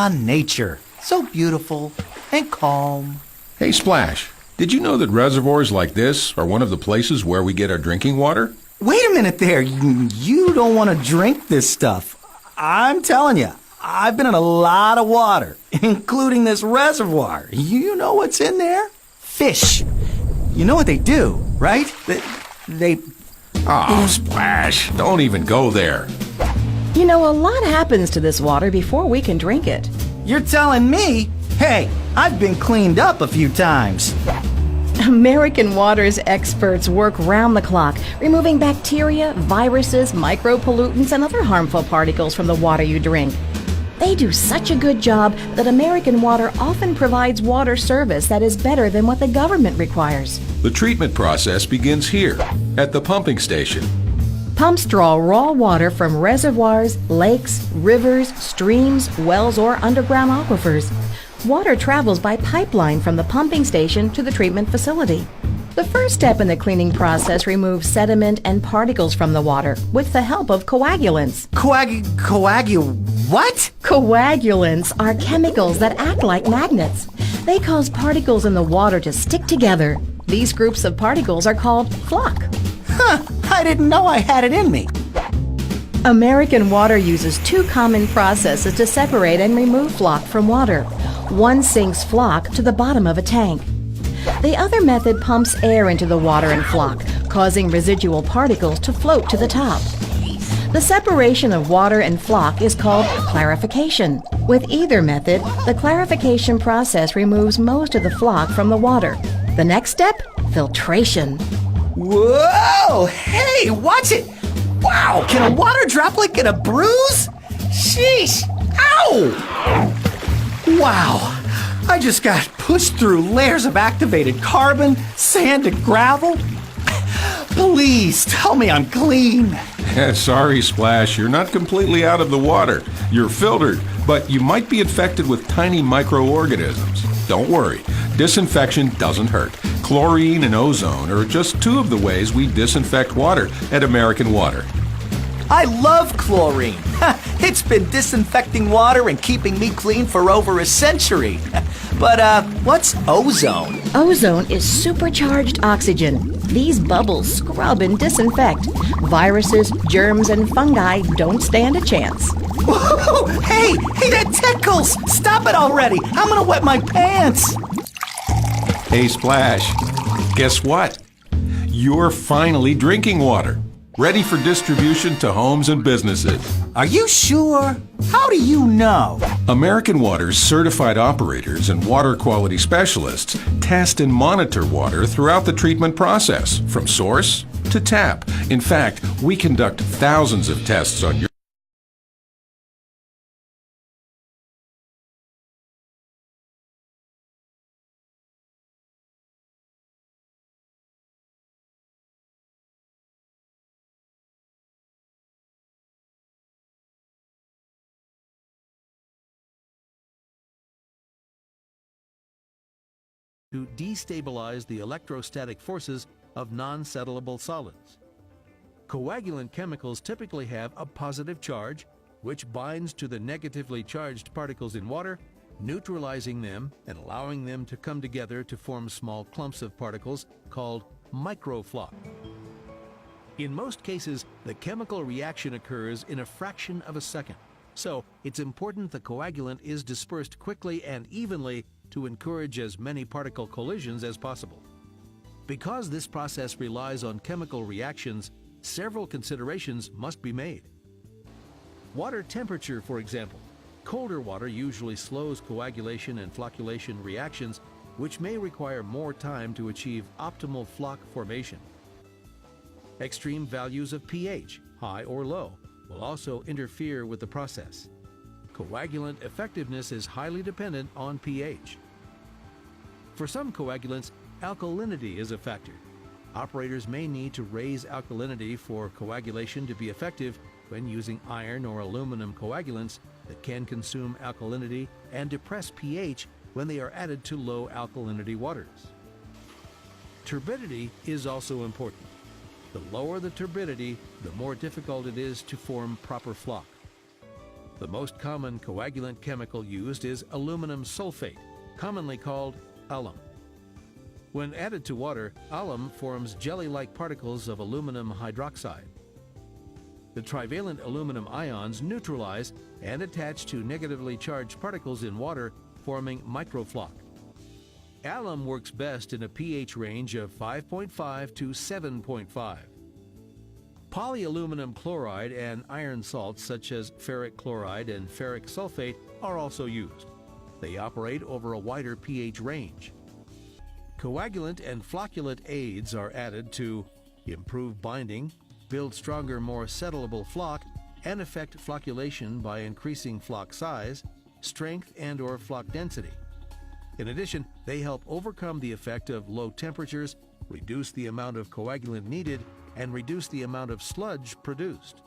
Ah, nature. So beautiful and calm. Hey, Splash, did you know that reservoirs like this are one of the places where we get our drinking water? Wait a minute there. You don't want to drink this stuff. I'm telling you, I've been in a lot of water, including this reservoir. You know what's in there? Fish. You know what they do, right? They Oh, Splash, don't even go there. You know, a lot happens to this water before we can drink it. You're telling me? Hey, I've been cleaned up a few times. American Water's experts work round the clock, removing bacteria, viruses, micropollutants, and other harmful particles from the water you drink. They do such a good job that American Water often provides water service that is better than what the government requires. The treatment process begins here, at the pumping station. Pumps draw raw water from reservoirs, lakes, rivers, streams, wells, or underground aquifers. Water travels by pipeline from the pumping station to the treatment facility. The first step in the cleaning process removes sediment and particles from the water with the help of coagulants. What? Coagulants are chemicals that act like magnets. They cause particles in the water to stick together. These groups of particles are called floc. Huh, I didn't know I had it in me. American Water uses two common processes to separate and remove floc from water. One sinks floc to the bottom of a tank. The other method pumps air into the water and floc, causing residual particles to float to the top. The separation of water and floc is called clarification. With either method, the clarification process removes most of the floc from the water. The next step? Filtration. Whoa! Hey, watch it! Wow, can a water droplet get a bruise? Sheesh! Ow! Wow, I just got pushed through layers of activated carbon, sand, and gravel. Please tell me I'm clean. Sorry, Splash, you're not completely out of the water. You're filtered, but you might be infected with tiny microorganisms. Don't worry, disinfection doesn't hurt. Chlorine and ozone are just two of the ways we disinfect water at American Water. I love chlorine. It's been disinfecting water and keeping me clean for over a century. But what's ozone? Ozone is supercharged oxygen. These bubbles scrub and disinfect. Viruses, germs, and fungi don't stand a chance. Whoa! Hey, that tickles! Stop it already! I'm gonna wet my pants! Hey, Splash, guess what? You're finally drinking water, ready for distribution to homes and businesses. Are you sure? How do you know? American Water's certified operators and water quality specialists test and monitor water throughout the treatment process, from source to tap. In fact, we conduct thousands of tests on your to destabilize the electrostatic forces of non-settlable solids. Coagulant chemicals typically have a positive charge, which binds to the negatively charged particles in water, neutralizing them and allowing them to come together to form small clumps of particles called microfloc. In most cases, the chemical reaction occurs in a fraction of a second, so it's important the coagulant is dispersed quickly and evenly to encourage as many particle collisions as possible. Because this process relies on chemical reactions, several considerations must be made. Water temperature, for example. Colder water usually slows coagulation and flocculation reactions, which may require more time to achieve optimal floc formation. Extreme values of pH, high or low, will also interfere with the process. Coagulant effectiveness is highly dependent on pH. For some coagulants, alkalinity is a factor. Operators may need to raise alkalinity for coagulation to be effective when using iron or aluminum coagulants that can consume alkalinity and depress pH when they are added to low alkalinity waters. Turbidity is also important. The lower the turbidity, the more difficult it is to form proper floc. The most common coagulant chemical used is aluminum sulfate, commonly called alum. When added to water, alum forms jelly-like particles of aluminum hydroxide. The trivalent aluminum ions neutralize and attach to negatively charged particles in water, forming microfloc. Alum works best in a pH range of 5.5 to 7.5. Polyaluminum chloride and iron salts such as ferric chloride and ferric sulfate are also used. They operate over a wider pH range. Coagulant and flocculant aids are added to improve binding, build stronger, more settlable flock, and affect flocculation by increasing flock size, strength, and/or flock density. In addition, they help overcome the effect of low temperatures, reduce the amount of coagulant needed, and reduce the amount of sludge produced.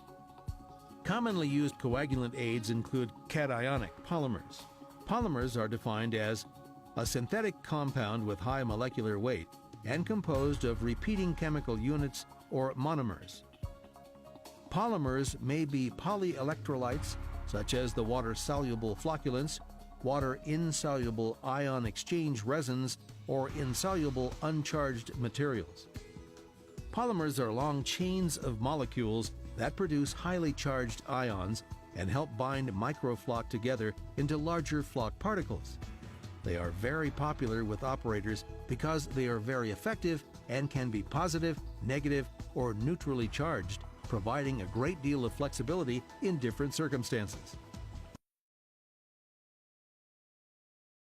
Commonly used coagulant aids include cationic polymers. Polymers are defined as a synthetic compound with high molecular weight and composed of repeating chemical units or monomers. Polymers may be polyelectrolytes, such as the water-soluble flocculants, water-insoluble ion exchange resins, or insoluble uncharged materials. Polymers are long chains of molecules that produce highly charged ions and help bind microfloc together into larger floc particles. They are very popular with operators because they are very effective and can be positive, negative, or neutrally charged, providing a great deal of flexibility in different circumstances.